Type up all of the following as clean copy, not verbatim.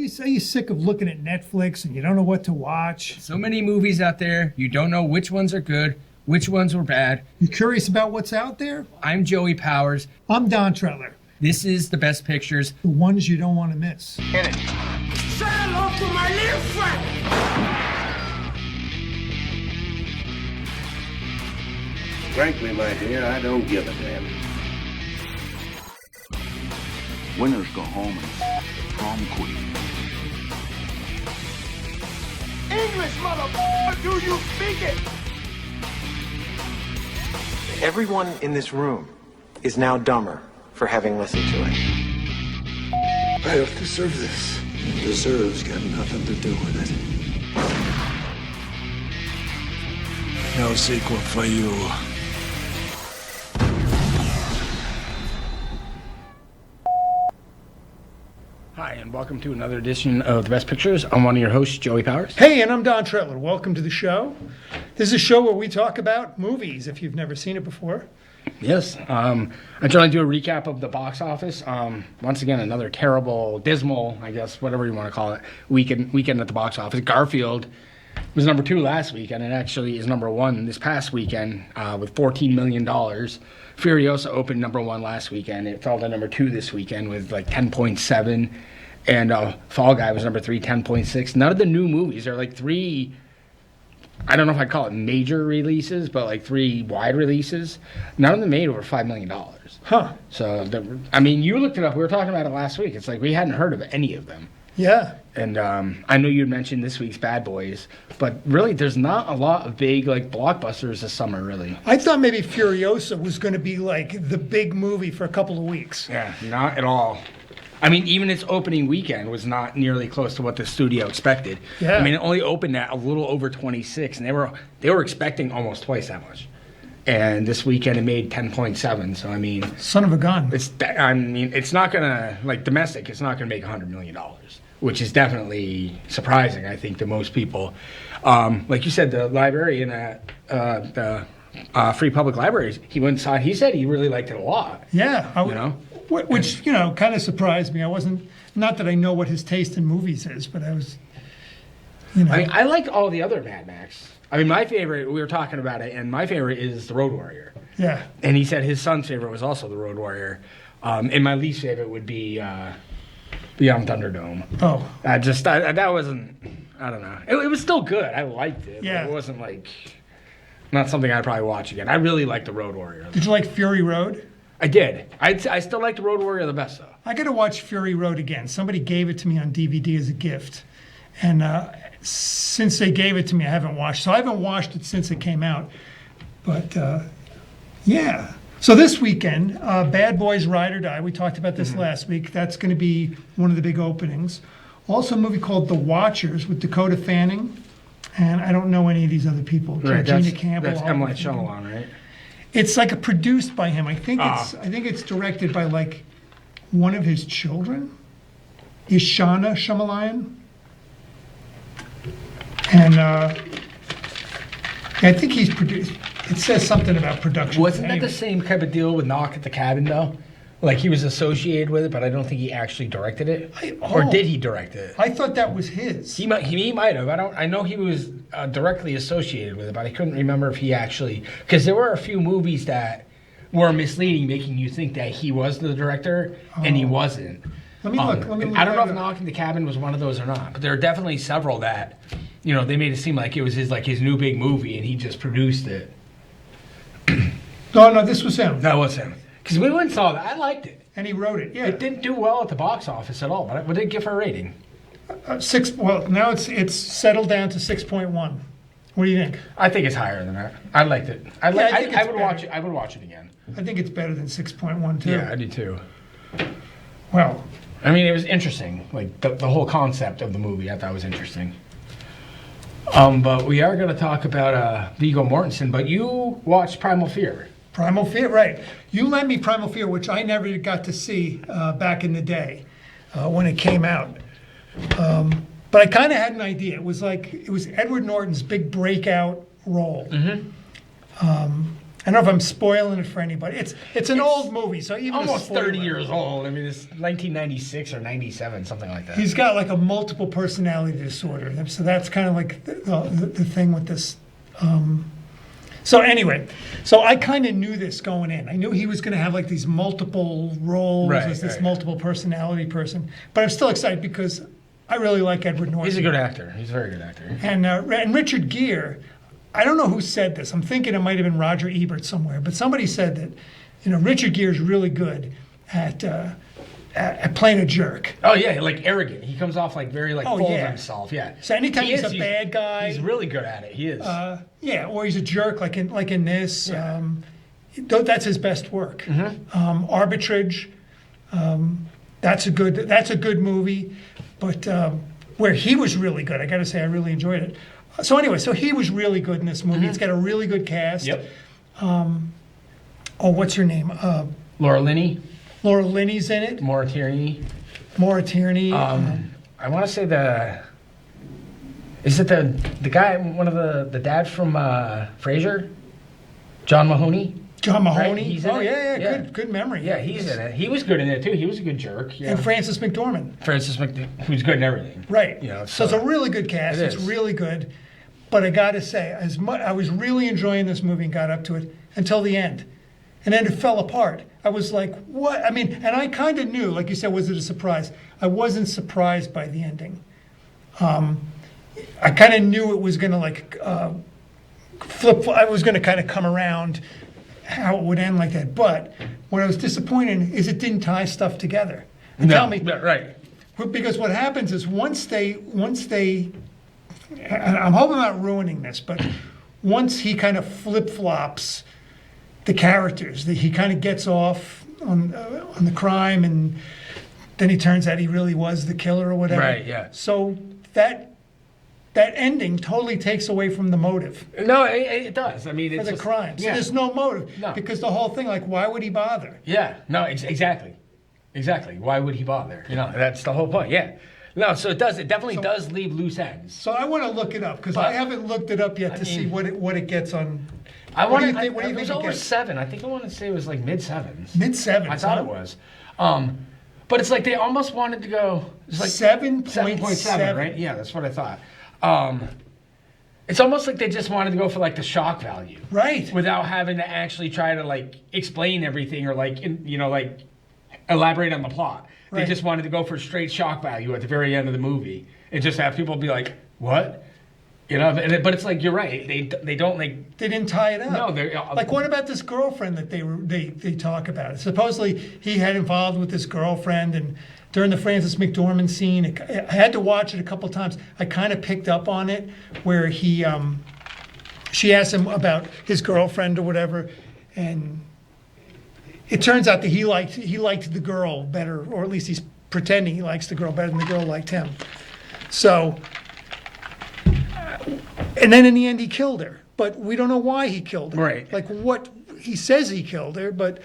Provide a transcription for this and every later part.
you sick of looking at Netflix and you don't know what to watch? So many movies out there, you don't know which ones are good, which ones were bad. You curious about what's out there? I'm Joey Powers. I'm Don Trettler. This is The Best Pictures. The ones you don't want to miss. Hit it. Say hello to my little friend. Frankly, my dear, I don't give a damn. Winners go home and prom queen. English, motherfucker, do you speak it? Everyone in this room is now dumber for having listened to it. I don't deserve this. Deserves got nothing to do with it. No sequel for you. Hi, and welcome to another edition of The Best Pictures. I'm one of your hosts, Joey Powers. Hey, and I'm Don Trettler. Welcome to the show. This is a show where we talk about movies, if you've never seen it before. Yes. I generally do a recap of the box office. Once again, another terrible, dismal, I guess, whatever you want to call it, weekend at the box office. Garfield was number 2 last weekend, and actually is number 1 this past weekend with $14 million. Furiosa opened number 1 last weekend. It fell to number 2 this weekend with like 10.7. And Fall Guy was number 3, 10.6. None of the new movies. There are like 3, I don't know if I'd call it major releases, but like 3 wide releases. None of them made over $5 million. Huh. So, you looked it up. We were talking about it last week. It's like we hadn't heard of any of them. Yeah. And I know you'd mentioned this week's Bad Boys, but really there's not a lot of big like blockbusters this summer, really. I thought maybe Furiosa was going to be like the big movie for a couple of weeks. Yeah, not at all. I mean, even its opening weekend was not nearly close to what the studio expected. Yeah. I mean, it only opened at a little over 26, and they were expecting almost twice that much. And this weekend it made 10.7. So I mean, son of a gun. It's not gonna, like, domestic. It's not gonna make $100 million, which is definitely surprising, I think, to most people. Like you said, the librarian at the Free Public Libraries, he went and saw it. He said he really liked it a lot. Yeah, which kind of surprised me. I wasn't, not that I know what his taste in movies is, but I was, I liked all the other Mad Max. I mean, my favorite, we were talking about it, and my favorite is The Road Warrior. Yeah. And he said his son's favorite was also The Road Warrior. And my least favorite would be Beyond Thunderdome. Oh. That wasn't, I don't know. It was still good. I liked it. Yeah. But it wasn't like, not something I'd probably watch again. I really liked The Road Warrior. Did you like Fury Road? I did. I still like The Road Warrior the best, though. I got to watch Fury Road again. Somebody gave it to me on DVD as a gift. And since they gave it to me, I haven't watched. So I haven't watched it since it came out. But, yeah. So this weekend, Bad Boys Ride or Die. We talked about this last week. That's going to be one of the big openings. Also a movie called The Watchers with Dakota Fanning. And I don't know any of these other people. Right, Georgina Campbell. That's M. Night Shyamalan, right? It's like produced by him. I think it's directed by like one of his children, Ishana Shyamalan. And I think he's produced. It says something about production. Wasn't that the same type of deal with Knock at the Cabin, though? Like, he was associated with it, but I don't think he actually directed it. Or did he direct it? I thought that was his. He might have. I know he was directly associated with it, but I couldn't remember if he actually, because there were a few movies that were misleading, making you think that he was the director, and he wasn't. Let me look. I don't know if Knock at the Cabin was one of those or not, but there are definitely several that, they made it seem like it was his new big movie, and he just produced it. No, this was him. That was him. Because we went and saw that. I liked it. And he wrote it, yeah. It didn't do well at the box office at all, but what did it give her a rating? 6. Well, now it's settled down to 6.1. What do you think? I think it's higher than that. I liked it. I would watch it. I would watch it again. I think it's better than 6.1 too. Yeah, I do too. Well, I mean, it was interesting. Like the whole concept of the movie, I thought was interesting. But we are going to talk about Viggo Mortensen. But you watched Primal Fear. Primal Fear, right. You lent me Primal Fear, which I never got to see back in the day when it came out. But I kind of had an idea. It was Edward Norton's big breakout role. Mm-hmm. I don't know if I'm spoiling it for anybody. It's an old movie, so even Almost 30 spoiler- years old. I mean, it's 1996 or 97, something like that. He's got like a multiple personality disorder, so that's kind of like the thing with this. So anyway, so I kind of knew this going in. I knew he was going to have like these multiple roles as this multiple personality person, but I'm still excited because I really like Edward Norton. He's a good actor. He's a very good actor. And Richard Gere, I don't know who said this. I'm thinking it might have been Roger Ebert somewhere, but somebody said that, Richard Gere is really good at playing a jerk. Oh yeah, like arrogant. He comes off like very like full of himself. Yeah. So anytime he's a bad guy, he's really good at it. He is. or he's a jerk like in this. Yeah. That's his best work. Arbitrage. That's a good movie, but where he was really good. I got to say, I really enjoyed it. So anyway, so he was really good in this movie. It's got a really good cast. Yep. What's her name? Laura Linney. Laura Linney's in it. Maura Tierney. Maura Tierney. I want to say is it the guy, one of the dad from Frasier? John Mahoney? John Mahoney. Right? He's in it. Yeah. Good memory. Yeah, he's in it. He was good in it too. He was a good jerk. Yeah. And Frances McDormand. Who's good in everything. Right. So it's a really good cast. It's really good. But I got to say, I was really enjoying this movie and got up to it until the end. And then it fell apart. I was like, what? I mean, and I kind of knew, like you said, was it a surprise? I wasn't surprised by the ending. I kind of knew it was going to flip. I was going to kind of come around how it would end like that. But what I was disappointed in is it didn't tie stuff together. And tell me, right? Because what happens is once they, and I'm hoping I'm not ruining this, but once he kind of flip-flops the characters, that he kind of gets off on the crime, and then he turns out he really was the killer or whatever. Right. Yeah. So that ending totally takes away from the motive No, it does. I mean, for it's the just, crime. So yeah. there's no motive. No. Because the whole thing, like, why would he bother? Yeah. No. Exactly. Why would he bother? That's the whole point. Yeah. No. So it does. It definitely does leave loose ends. So I want to look it up because I haven't looked it up yet to see what it gets on. What do you think it was it over gets? 7. I think I want to say it was like mid-7s. Mid-7s. I thought it was. But it's like they almost wanted to go. It's like 7.7, right? Yeah, that's what I thought. It's almost like they just wanted to go for like the shock value, Right. without having to actually try to like explain everything or like like elaborate on the plot. They Right. just wanted to go for straight shock value at the very end of the movie and just have people be like, "What?" But it's like you're right. They don't like. They didn't tie it up. No, they're like what about this girlfriend that they talk about? Supposedly he had involved with this girlfriend, and during the Frances McDormand scene, I had to watch it a couple times. I kind of picked up on it where she asked him about his girlfriend or whatever, and it turns out that he liked the girl better, or at least he's pretending he likes the girl better than the girl liked him. So. And then in the end, he killed her. But we don't know why he killed her. Right. Like what he says he killed her, but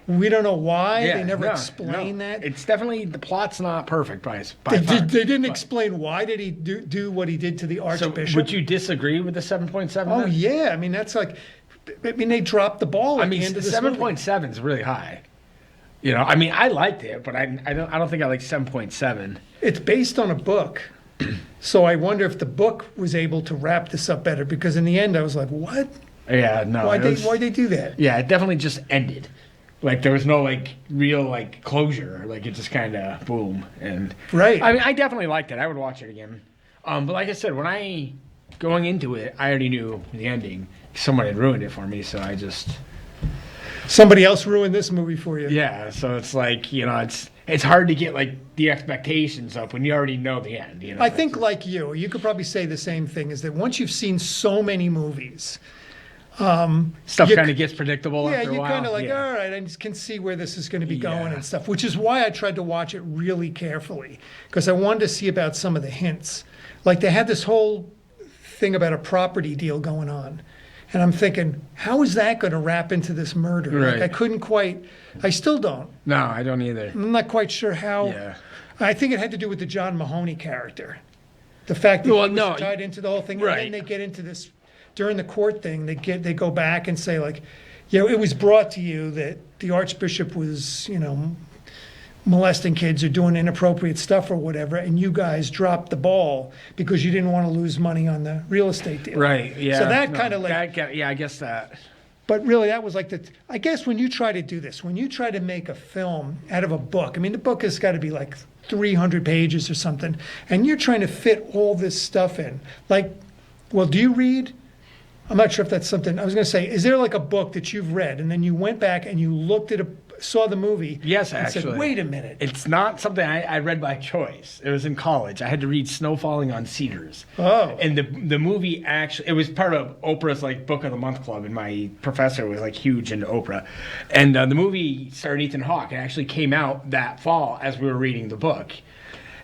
we don't know why. They never explain that. It's definitely the plot's not perfect by They far. didn't explain why did he do what he did to the So Archbishop. would you disagree with the 7.7? Oh yeah, I mean that's like, they dropped the ball at the end of this movie. 7.7 is really high. I mean, I liked it, but I don't think I like 7.7. It's based on a book. So I wonder if the book was able to wrap this up better, because in the end I was like, what? Yeah, no. Why'd they do that? Yeah, it definitely just ended. Like there was no like real like closure. Like it just kind of boom and. Right. I mean, I definitely liked it. I would watch it again. But like I said, going into it, I already knew the ending. Someone had ruined it for me, so I just. Somebody else ruined this movie for you. Yeah, so it's like it's hard to get like the expectations up when you already know the end. I think like you could probably say the same thing, is that once you've seen so many movies, stuff kind of gets predictable yeah, after a you're while. kind of like, all right, I just can see where this is going to be going Yeah. and stuff, which is why I tried to watch it really carefully, because I wanted to see about some of the hints. Like they had this whole thing about a property deal going on. And I'm thinking, how is that going to wrap into this murder? Right. Like I couldn't quite, I still don't. No, I don't either. I'm not quite sure how. Yeah. I think it had to do with the John Mahoney character. The fact that he was tied into the whole thing. Right. And then they get into this, during the court thing, they go back and say like, it was brought to you that the Archbishop was, molesting kids or doing inappropriate stuff or whatever, and you guys dropped the ball because you didn't want to lose money on the real estate deal. Right. Yeah. So that kind of like, I guess that. but really that was like I guess when you try to do this, when you try to make a film out of a book, I mean, the book has got to be like 300 pages or something, and you're trying to fit all this stuff in. Like, well, do you read? I'm not sure if that's something, I was going to say, is there like a book that you've read and then you went back and you looked at saw the movie? Yes, and actually. said, wait a minute. It's not something I read by choice. It was in college. I had to read Snow Falling on Cedars. Oh. And the movie actually, it was part of Oprah's like Book of the Month Club, and my professor was like huge into Oprah. And the movie starred Ethan Hawke. It actually came out that fall as we were reading the book.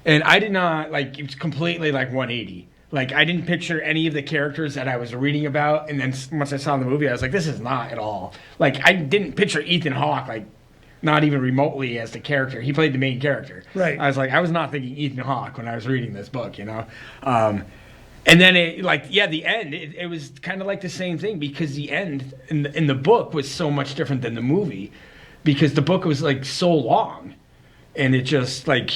And I did not, like, it was completely like 180. Like, I didn't picture any of the characters that I was reading about, and then once I saw the movie, I was like, this is not at all. Like, I didn't picture Ethan Hawke, like, not even remotely as the character. He played the main character. Right. I was not thinking Ethan Hawke when I was reading this book, And then the end, it was kind of like the same thing, because the end in the book was so much different than the movie, because the book was, like, so long, and it just, like,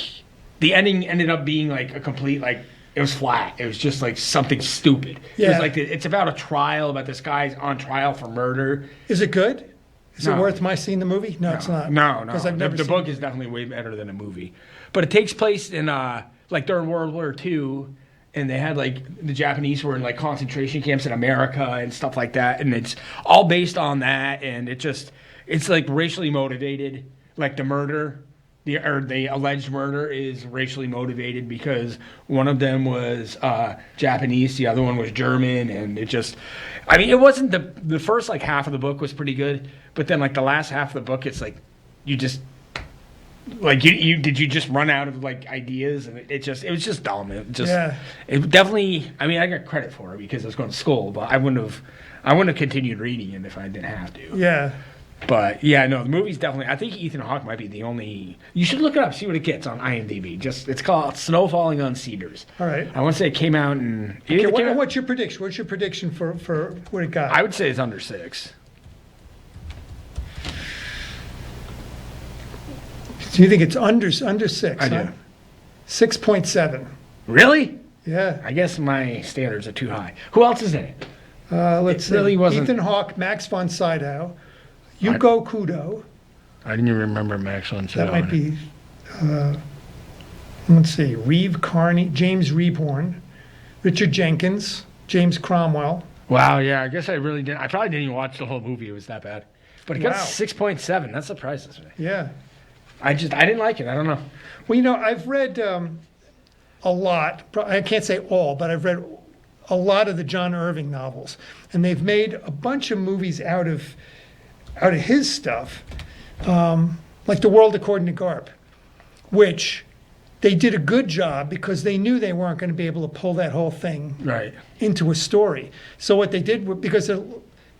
the ending ended up being, like, a complete, like, it was flat. It was just like something stupid. Yeah. It was like it's about a trial, about this guy's on trial for murder. Is it good? Is it No. worth my seeing the movie? No, it's not. No. Because I've never The seen book it. is definitely way better than a movie. But it takes place in like during World War II, and they had like the Japanese were in like concentration camps in America and stuff like that, and it's all based on that, and it's like racially motivated, like the murder. The alleged murder is racially motivated because one of them was Japanese, the other one was German, and it wasn't the first like half of the book was pretty good, but then like the last half of the book, it's like you just like you just run out of like ideas, and it was just dumb. It definitely. I mean, I got credit for it because I was going to school, but I wouldn't have continued reading it if I didn't have to. Yeah. But yeah, no, the movie's definitely. I think Ethan Hawke might be the only. You should look it up, see what it gets on IMDb. It's called Snow Falling on Cedars. All right. I want to say it came out in. Okay, what's your prediction? What's your prediction for what it got? I would say it's under 6. Do you think it's under 6? I do. 6.7. Really? Yeah. I guess my standards are too high. Who else is in it? Let's see. really wasn't- Ethan Hawke, Max von Sydow, Yuko Kudo. I didn't even remember Max von Sydow. That might be. Let's see. Reeve Carney, James Rebhorn, Richard Jenkins, James Cromwell. Wow. Yeah. I guess I really didn't. I probably didn't even watch the whole movie. It was that bad. But it got Wow. 6.7. That surprises me. Yeah. I didn't like it. I don't know. Well, I've read a lot. I can't say all, but I've read a lot of the John Irving novels, and they've made a bunch of movies out of his stuff, like The World According to Garp, which they did a good job because they knew they weren't going to be able to pull that whole thing Right. into a story. So what they did, because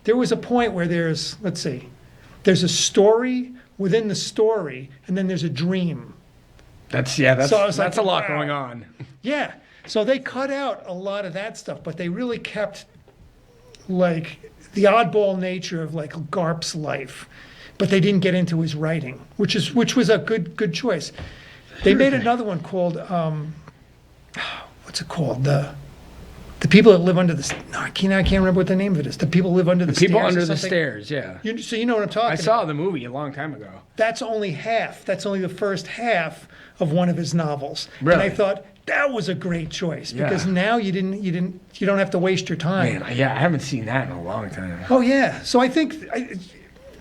there was a point where there's a story within the story, and then there's a dream. That's So I was like, that's a lot wow. going on. Yeah. So they cut out a lot of that stuff, but they really kept like the oddball nature of like Garp's life, but they didn't get into his writing, which was a good choice. They made another one called what's it called? The people that live under the I can't remember what the name of it is. The people live under the stairs. People or under the something. stairs, yeah. So you know what I'm talking I about. saw the movie a long time ago. That's only half. That's only the first half of one of his novels. Really? And I thought that was a great choice because Yeah. now you don't have to waste your time. Man, yeah, I haven't seen that in a long time. Oh yeah. So I think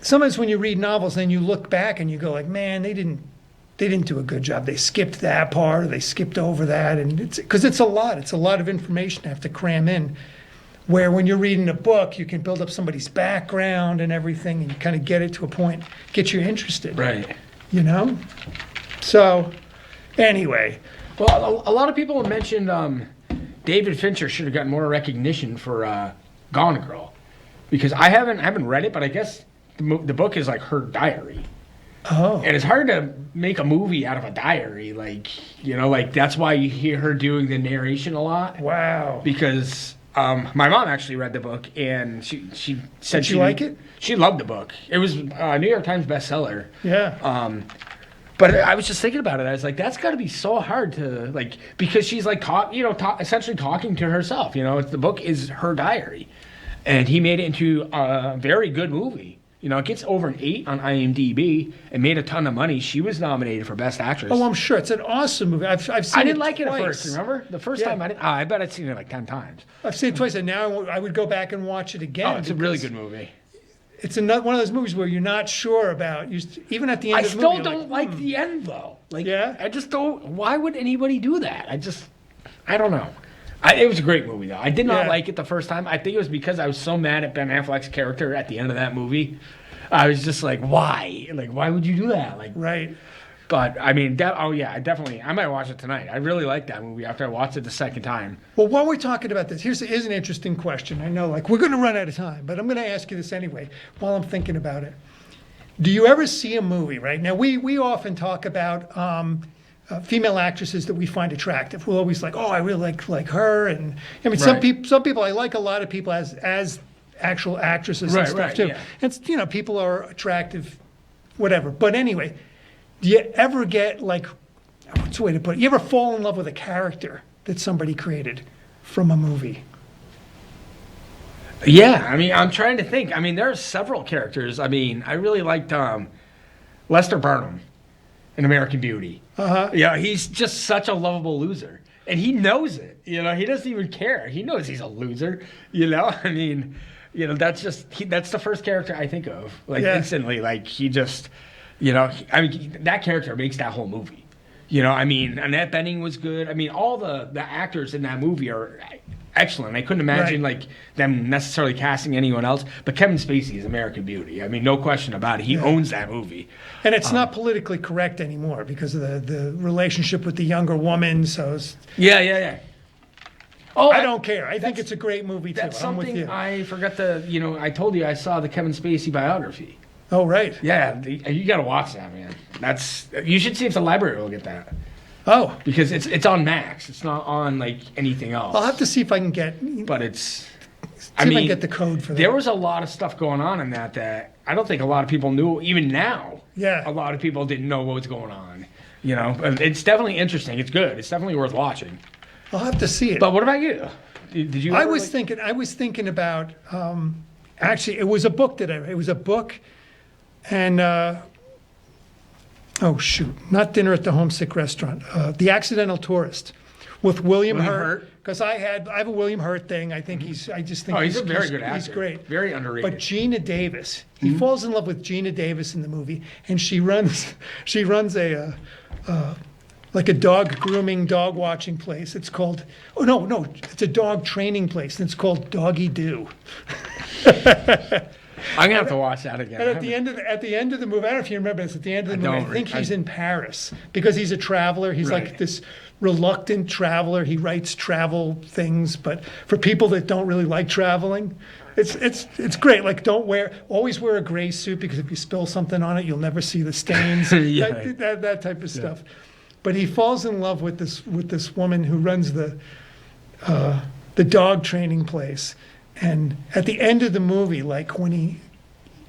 sometimes when you read novels, then you look back and you go like, man, they didn't do a good job. They skipped that part, or they skipped over that, and because it's a lot of information to have to cram in. Where when you're reading a book, you can build up somebody's background and everything, and you kind of get it to a point, get you interested. Right. You know? So, anyway. Well, a lot of people have mentioned David Fincher should have gotten more recognition for Gone Girl, because I haven't read it, but I guess the book is like her diary. Oh. And it's hard to make a movie out of a diary, like that's why you hear her doing the narration a lot. Wow. Because My mom actually read the book, and she said Did she like it? She loved the book. It was a New York Times bestseller. Yeah. But I was just thinking about it. I was like, that's got to be so hard to like, because she's like essentially talking to herself. The book is her diary, and he made it into a very good movie. It gets over an 8 on IMDb and made a ton of money. She was nominated for Best Actress. Oh, I'm sure it's an awesome movie. I've seen it. I didn't like it at twice. first. Remember the first time I didn't? I bet I'd seen it like 10 times. I've seen it twice, and now I would go back and watch it again. Oh, it's a really good movie. It's another one of those movies where you're not sure about. Even at the end I of the movie, still don't like the end though. Like, Yeah? I just don't. Why would anybody do that? I don't know. It was a great movie though. I did not like it the first time. I think it was because I was so mad at Ben Affleck's character at the end of that movie. I was just like, why? Like, why would you do that? Like, Right. But I mean, I might watch it tonight. I really liked that movie after I watched it the second time. Well, while we're talking about this, here's an interesting question. I know, we're going to run out of time, but I'm going to ask you this anyway while I'm thinking about it. Do you ever see a movie, right? Now, we often talk about female actresses that we find attractive. We're always like, oh, I really like her. And I mean, some people, I like a lot of people as actual actresses and stuff too. Yeah. It's, people are attractive, whatever. But anyway, do you ever get what's the way to put it? You ever fall in love with a character that somebody created from a movie? Yeah, I mean, I'm trying to think. I mean, there are several characters. I mean, I really liked Lester Barnum in American Beauty. Yeah, he's just such a lovable loser, and he knows it. He doesn't even care. He knows he's a loser. I mean, that's the first character I think of, instantly. Like, he just, I mean, that character makes that whole movie. I mean, Annette Bening was good. I mean, all the actors in that movie are excellent. I couldn't imagine them necessarily casting anyone else. But Kevin Spacey is American Beauty. I mean, no question about it. He owns that movie. And it's not politically correct anymore because of the relationship with the younger woman. So Yeah. Oh, I don't care. I think it's a great movie too. That's I'm with something you. I forgot to. I told you I saw the Kevin Spacey biography. Oh, right. Yeah, you got to watch that, man. You should see if the library will get that. Oh, Because it's on Max. It's not on anything else. I'll have to see if I can get. But it's. See if I can get the code for that. There was a lot of stuff going on in that I don't think a lot of people knew. Even now, Yeah. a lot of people didn't know what was going on. It's definitely interesting. It's good. It's definitely worth watching. I'll have to see it. But what about you? Did you? I ever, was thinking about. Actually, it was a book and oh shoot, not Dinner at the Homesick Restaurant. The Accidental Tourist with William Hurt. Because I have a William Hurt thing. I think he's a very good actor. He's great. Very underrated. But Gina Davis, he falls in love with Gina Davis in the movie, and she runs a like a dog grooming, dog watching place. It's called it's a dog training place, and it's called Doggy Doo. I'm gonna have to watch that again. And at the end of the movie, I don't know if you remember this. At the end of the movie, I think he's I- in Paris because he's a traveler. He's like Right. this reluctant traveler. He writes travel things, but for people that don't really like traveling, it's great. Like, always wear a gray suit because if you spill something on it, you'll never see the stains. Yeah. that type of stuff. But he falls in love with this woman who runs the dog training place. And at the end of the movie, like when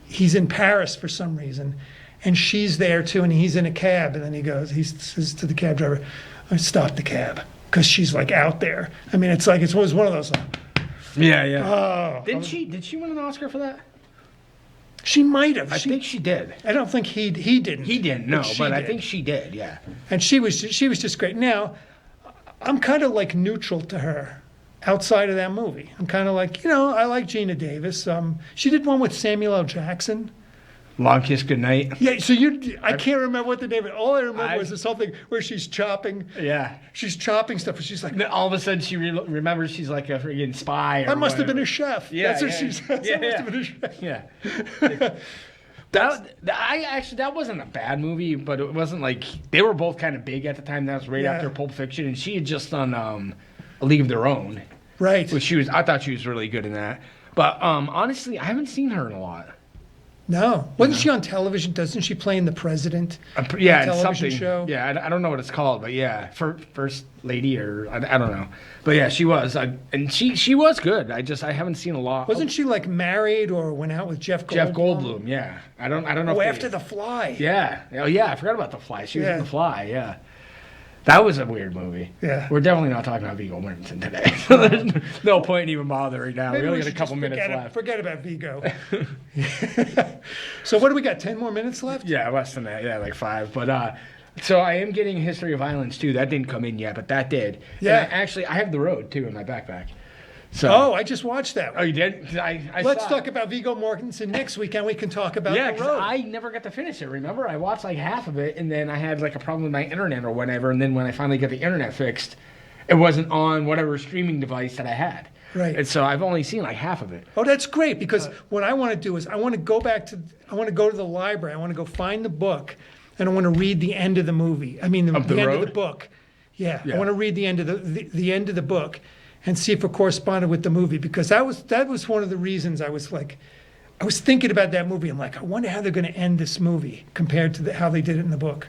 he's in Paris for some reason, and she's there too, and he's in a cab, and then he says to the cab driver, "Stop the cab," because she's like out there. I mean, it was one of those. Yeah. Oh, Did she win an Oscar for that? she might have. I think she did. I don't think he didn't. He didn't. No, she but I did. think she did. Yeah. And she was just great. Now, I'm kind of like neutral to her. Outside of that movie, I'm kind of like, I like Gina Davis. She did one with Samuel L. Jackson. Long Kiss Goodnight. Yeah, so I can't remember what the name of it. All I remember was this whole thing where she's chopping. Yeah. She's chopping stuff, and she's like, Then all of a sudden, she remembers she's like a freaking spy. I must have been a chef. Yeah, That's what she says. I must have been a chef. Yeah. That wasn't a bad movie, but it wasn't like they were both kind of big at the time. That was right Yeah. after Pulp Fiction, and she had just done A League of Their Own. Right. Which I thought she was really good in that. But honestly, I haven't seen her in a lot. No, wasn't she on television? Doesn't she play in The President? Yeah, the it's television something. show. Yeah, I don't know what it's called, but yeah, first lady or I don't know, but yeah, she was, and she was good. I haven't seen a lot. Wasn't she like married or went out with Jeff Goldblum? Jeff Goldblum? Yeah, I don't know. Oh, if after The Fly. Yeah, oh yeah, I forgot about The Fly. She was in Yeah. The Fly. Yeah, that was a weird movie. Yeah. We're definitely not talking about Viggo Mortensen today. So there's no point in even bothering now. Maybe We only we got a should couple just minutes forget left. Forget about Viggo. So what do we got? 10 more minutes left? Yeah, less than that. Yeah, like 5. But so I am getting History of Violence too. That didn't come in yet, but that did. Yeah. And actually, I have The Road too in my backpack. So. Oh, I just watched that. Oh, you did? I Let's saw talk it. about Viggo Mortensen next week, and we can talk about Yeah, The 'cause Road. I never got to finish it. Remember, I watched like half of it, and then I had like a problem with my internet or whatever. And then when I finally got the internet fixed, it wasn't on whatever streaming device that I had. Right. And so I've only seen like half of it. Oh, that's great, because what I want to do is I want to go to the library. I want to go find the book, and I want to read the end of the movie. I mean, the Of The end of Road? the book. Yeah, Yeah. I want to read the end of the end of the book, and see if it corresponded with the movie, because that was one of the reasons I was thinking about that movie. I'm like, I wonder how they're going to end this movie compared to how they did it in the book.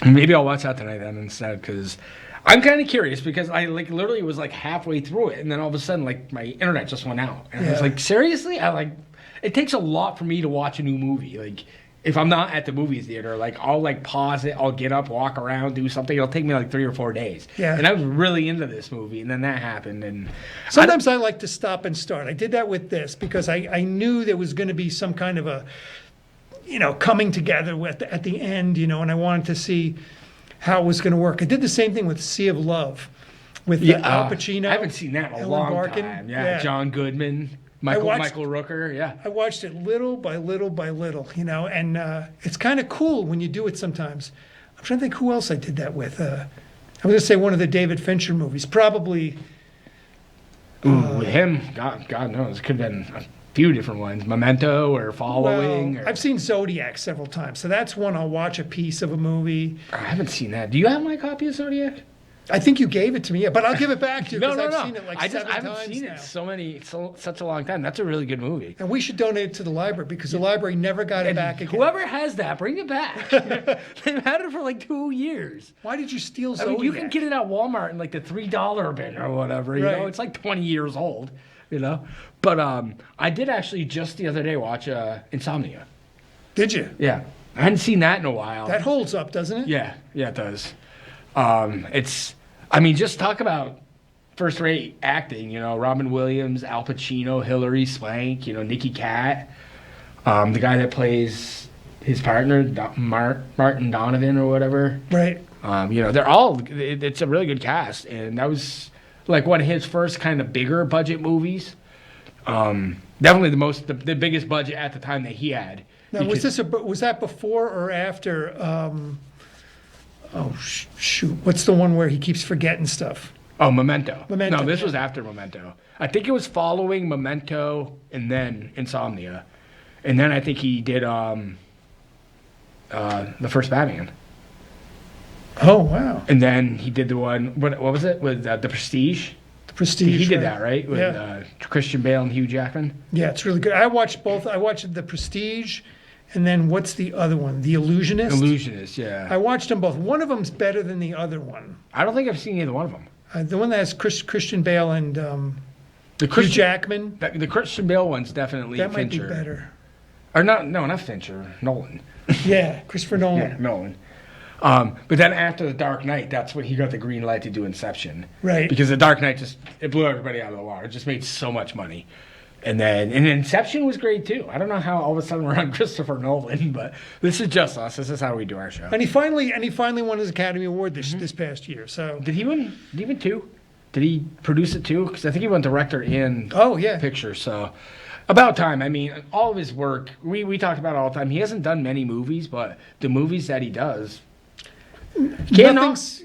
Maybe I'll watch that tonight then instead, because I'm kind of curious, because I like literally was like halfway through it, and then all of a sudden like my internet just went out, and I was Yeah. like, seriously? It takes a lot for me to watch a new movie. Like if I'm not at the movie theater, like I'll like pause it, I'll get up, walk around, do something. It'll take me like 3 or 4 days. Yeah. And I was really into this movie, and then that happened, and Sometimes I like to stop and start. I did that with this because I knew there was going to be some kind of a, coming together at the end, and I wanted to see how it was going to work. I did the same thing with Sea of Love with Al Pacino. I haven't seen that in a Ellen long Barkin. time. Yeah, John Goodman, Michael Rooker. Yeah. I watched it little by little by little, and it's kind of cool when you do it sometimes. I'm trying to think who else I did that with. I was going to say one of the David Fincher movies, probably. With him, God knows, it could have been a few different ones. Memento or Following. Well, I've seen Zodiac several times, so that's one I'll watch a piece of a movie. I haven't seen that. Do you have my copy of Zodiac? I think you gave it to me, yeah, but I'll give it back to you No, because no, I've no. seen it like I 7 haven't times seen now. it such a long time. That's a really good movie. And we should donate it to the library because the library never got it back again. Whoever has that, bring it back. They've had it for like 2 years. Why did you steal I Zodiac? mean, you can get it at Walmart in like the $3 bin or whatever. You Right. know, it's like 20 years old. But I did actually just the other day watch Insomnia. Did you? Yeah, I hadn't seen that in a while. That holds up, doesn't it? Yeah, it does. Just talk about first-rate acting. Robin Williams, Al Pacino, Hilary Swank. Nicky Katt, the guy that plays his partner, Martin Donovan or whatever. Right. They're all. It's a really good cast, and that was like one of his first kind of bigger budget movies. Definitely the biggest budget at the time that he had. Now, was that before or after? Shoot! What's the one where he keeps forgetting stuff? Oh, Memento. Memento, No, this yeah. was after Memento. I think it was following Memento and then Insomnia, and then I think he did the first Batman, Oh wow! and then he did the one. What was it with the Prestige? The Prestige. He did that, right? With Yeah. Christian Bale and Hugh Jackman. Yeah, it's really good. I watched both. I watched The Prestige, and then what's the other one? The Illusionist. Illusionist, yeah. I watched them both. One of them's better than the other one. I don't think I've seen either one of them. The one that has Christian Bale and The Hugh Christian, Jackman. the Christian Bale one's definitely That might be Fincher. better. Or not Fincher, Nolan. Yeah, Christopher Nolan. Yeah, Nolan. But then after The Dark Knight, that's when he got the green light to do Inception. Right. Because The Dark Knight it blew everybody out of the water. It just made so much money. And Inception was great too. I don't know how all of a sudden we're on Christopher Nolan, but this is just us. This is how we do our show. And he finally won his Academy Award this past year. So Did he win? Did he win 2? Did he produce it too? Because I think he won director and yeah. picture. So about time. I mean, all of his work, we talked about it all the time. He hasn't done many movies, but the movies that he does, can't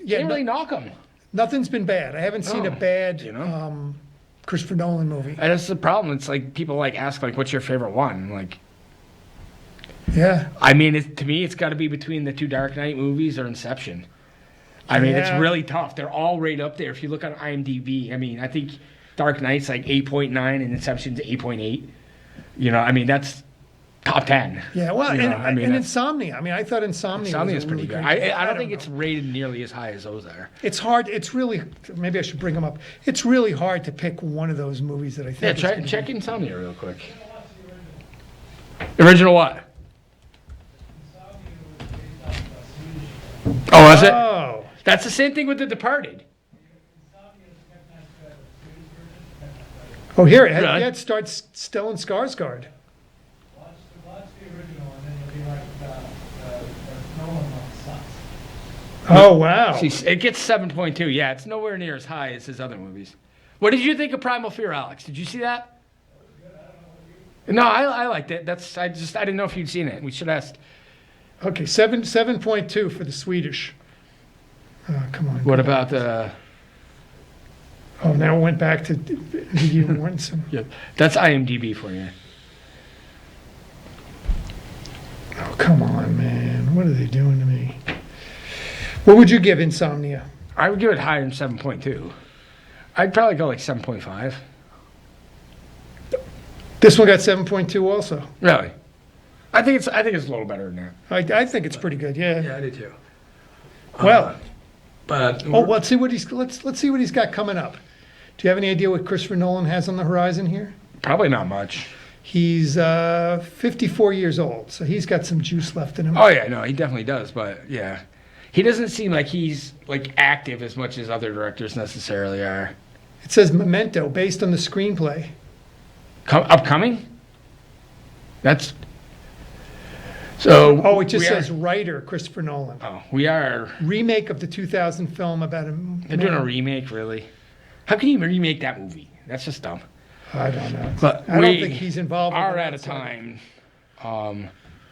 really knock them. Nothing's been bad. I haven't seen a bad Christopher Nolan movie. And that's the problem. It's like people ask what's your favorite one? Like, Yeah. I mean, to me, it's got to be between the 2 Dark Knight movies or Inception. I mean, it's Yeah. really tough. They're all right up there. If you look on IMDb, I mean, I think Dark Knight's like 8.9 and Inception's 8.8. I mean, that's top 10. Yeah, well, You know, and that's- Insomnia. I mean, I thought Insomnia Insomnia's was a pretty really good. great. I don't think know. it's rated nearly as high as those are. It's hard. It's really. Maybe I should bring them up. It's really hard to pick one of those movies that I think. Yeah, is gonna check be- Insomnia real quick. Original what? Oh, was it? Oh, That's the same thing with The Departed. oh, here it. Really? Yeah, it starts Stellan Skarsgård. Oh wow. See, it gets 7.2. Yeah, it's nowhere near as high as his other movies. What did you think of Primal Fear, Alex? Did you see that? No, I liked it. I didn't know if you'd seen it. We should ask. Okay, 7.2 for the Swedish. Come on. What about the? Oh, now it went back to Viggo Mortensen. Yeah, that's IMDb for you. Oh, come on, man. What are they doing to me? What would you give Insomnia? I would give it higher than 7.2. I'd probably go like 7.5. This one got 7.2 also. Really? I think it's a little better than that. I think it's pretty good, yeah. Yeah, I do too. Well, But let's see what he's got coming up. Do you have any idea what Christopher Nolan has on the horizon here? probably not much. He's 54 years old, so he's got some juice left in him. Oh yeah, no, he definitely does. But yeah, he doesn't seem like he's like active as much as other directors necessarily are. It says Memento, based on the screenplay. Upcoming? That's so. Oh, it just we says are, writer Christopher Nolan. Oh, we are. Remake of the 2000 film about a. They're doing a remake, really. How can you remake that movie? That's just dumb. I don't know. But I don't think he's involved. Are with out that of side. time.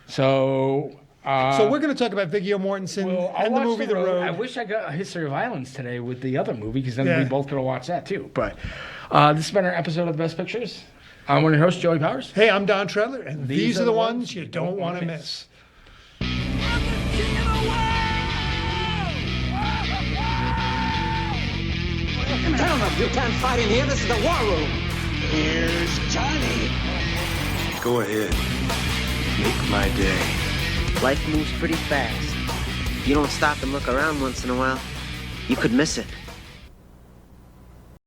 So So we're going to talk about Viggo Mortensen well, I'll and the watch movie The Road. I wish I got a History of Violence today with the other movie because then Yeah. we both could have watched that too. But this has been our episode of the Best Pictures. I'm one of your hosts, Joey Powers. Hey, I'm Don Treadler, and these are the ones you don't want to miss. Tell them you can't fight in here. This is the war room. Here's Johnny. Go ahead. Make my day. Life moves pretty fast. If you don't stop and look around once in a while, you could miss it.